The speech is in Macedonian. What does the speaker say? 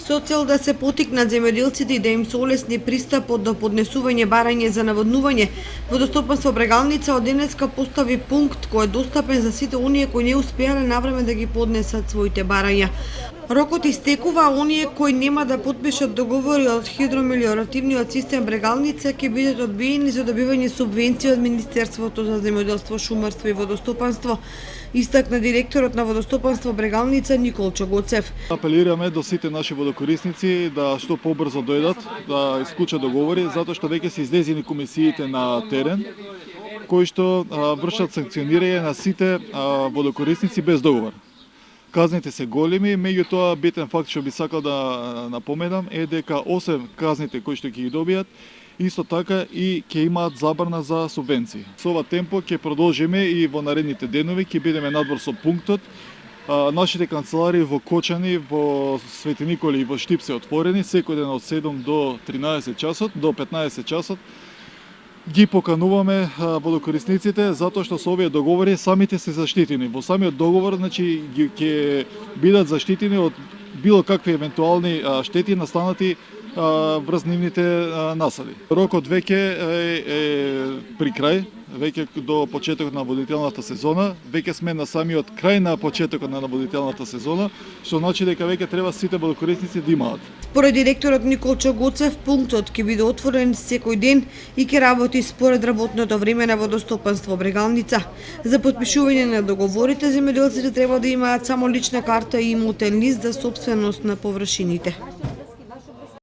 Со цел да се потикнат земјоделците и да им се олесни пристапот до поднесување барање за наводнување, Водостопанство Брегалница од денеска постави пункт кој е достапен за сите оние кои не успеале навреме да ги поднесат своите барања. Рокот истекува, а оние кои нема да потпишат договори од хидромелиоративниот систем Брегалница ќе бидат одбиени за добивање субвенции од Министерството за земјоделство, шумарство и водостопанство, истакна директорот на Водостопанство Брегалница Николчо Гоцев. Апелираме до сите наши водокорисници да што побрзо дојдат, да исклучат договори, затоа што веќе се излезени комисиите на терен, кои што вршат санкционирање на сите водокорисници без договор. Казните се големи, меѓутоа битен факт што би сакал да напоменам е дека освен казните кои што ќе ги добијат, исто така и ќе имаат забрана за субвенции. Со ова темпо ќе продолжиме и во наредните денови, ќе бидеме надвор со пунктот. Нашите канцелари во Кочани, во Свети Николи и во Штип се отворени секој ден од 7 до 13 часот, до 15 часот. Ги покануваме водокорисниците затоа што со овие договори самите се заштитени. Во самиот договор, значи, ќе бидат заштитени од било какви евентуални штети настанати врз нивните насади. Рокот веќе е при крај, веќе до почетокот на наводнителната сезона, веќе сме на самиот крај на почетокот на наводнителната сезона, што значи дека веќе треба сите водокорисници да имаат. Според директорот Николчо Гоцев, пунктот ќе биде отворен секој ден и ќе работи според работното време на Водостопанство Брегалница. За потпишување на договорите, земјоделците треба да имаат само лична карта и имотен лист за сопственост на површините.